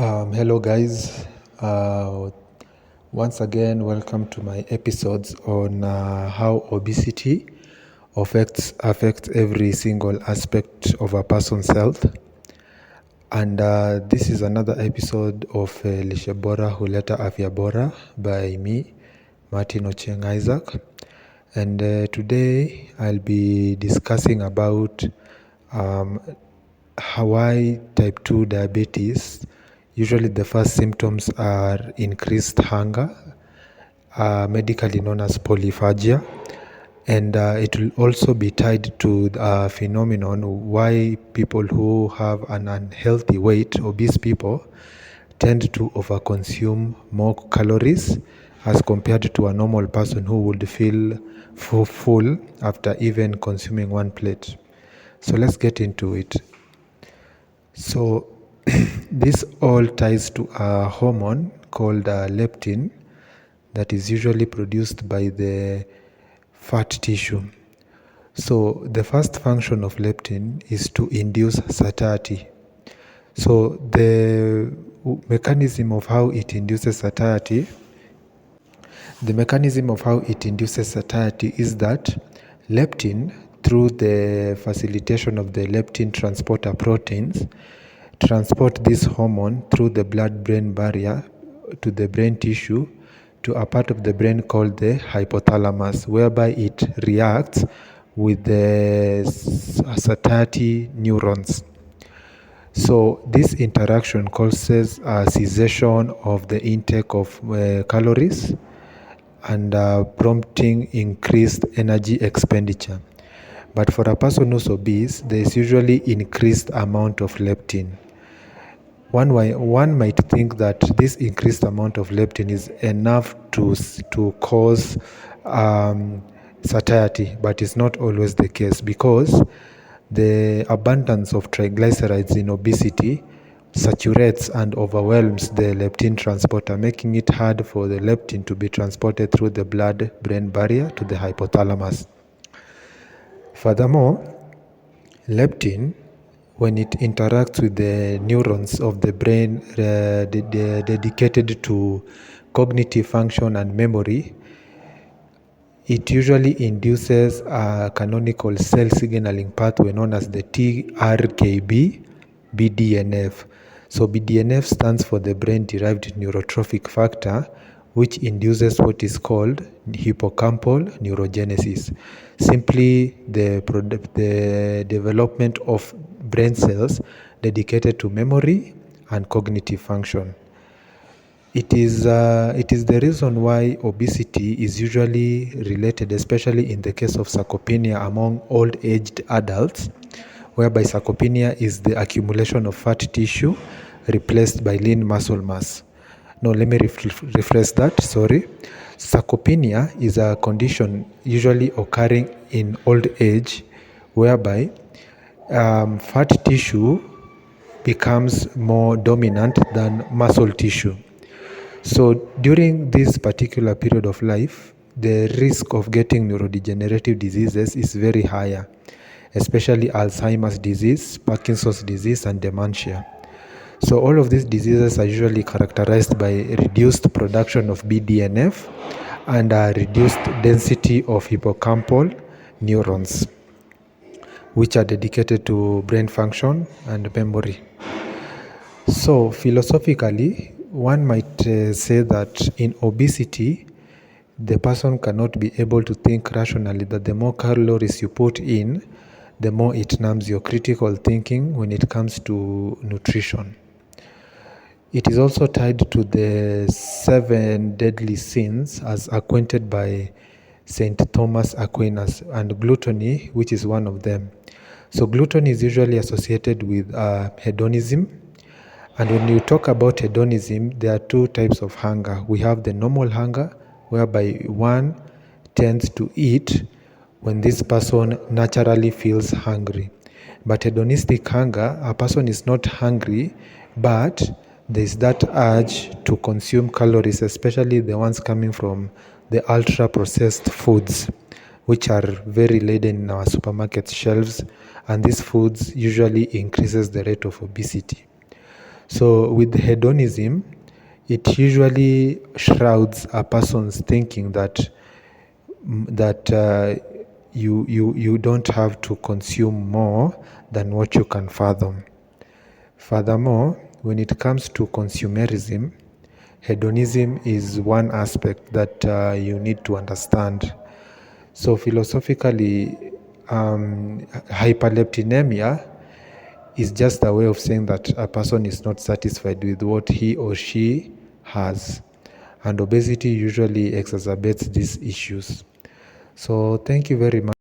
Hello, guys. Once again, welcome to my episodes on how obesity affects every single aspect of a person's health. And this is another episode of Lishe Bora Huleta Afya Bora by me, Martin Ocheng Isaac. And today I'll be discussing about why type 2 diabetes, usually the first symptoms are increased hunger, medically known as polyphagia, and it will also be tied to a phenomenon why people who have an unhealthy weight, obese people, tend to overconsume more calories as compared to a normal person who would feel full after even consuming one plate. So let's get into it. So this all ties to a hormone called leptin that is usually produced by the fat tissue. So the first function of leptin is to induce satiety. So the mechanism of how it induces satiety is that leptin, through the facilitation of the leptin transporter proteins, transport this hormone through the blood-brain barrier to the brain tissue to a part of the brain called the hypothalamus, whereby it reacts with the satiety neurons. So this interaction causes a cessation of the intake of calories and prompting increased energy expenditure. But for a person who's obese, there is usually increased amount of leptin. One might think that this increased amount of leptin is enough to cause satiety, but it's not always the case, because the abundance of triglycerides in obesity saturates and overwhelms the leptin transporter, making it hard for the leptin to be transported through the blood-brain barrier to the hypothalamus. Furthermore, leptin, when it interacts with the neurons of the brain dedicated to cognitive function and memory, it usually induces a canonical cell signaling pathway known as the TRKB BDNF. So BDNF stands for the brain-derived neurotrophic factor, which induces what is called hippocampal neurogenesis. Simply the development of brain cells dedicated to memory and cognitive function. It is the reason why obesity is usually related, especially in the case of sarcopenia among old-aged adults, whereby sarcopenia is the accumulation of fat tissue replaced by lean muscle mass. No, let me rephrase that, sorry. Sarcopenia is a condition usually occurring in old age, whereby fat tissue becomes more dominant than muscle tissue. So during this particular period of life, the risk of getting neurodegenerative diseases is very higher, especially Alzheimer's disease, Parkinson's disease, and dementia. So all of these diseases are usually characterized by reduced production of BDNF and a reduced density of hippocampal neurons, which are dedicated to brain function and memory. So philosophically, one might say that in obesity, the person cannot be able to think rationally, that the more calories you put in, the more it numbs your critical thinking when it comes to nutrition. It is also tied to the 7 deadly sins as acquainted by St. Thomas Aquinas, and gluttony, which is one of them. So gluttony is usually associated with hedonism. And when you talk about hedonism, there are two types of hunger. We have the normal hunger, whereby one tends to eat when this person naturally feels hungry. But hedonistic hunger, a person is not hungry, but there is that urge to consume calories, especially the ones coming from the ultra-processed foods, which are very laden in our supermarket shelves, and these foods usually increases the rate of obesity. So with hedonism, it usually shrouds a person's thinking that you don't have to consume more than what you can fathom. Furthermore, when it comes to consumerism, hedonism is one aspect that you need to understand. So philosophically, hyperleptinemia is just a way of saying that a person is not satisfied with what he or she has. And obesity usually exacerbates these issues. So thank you very much.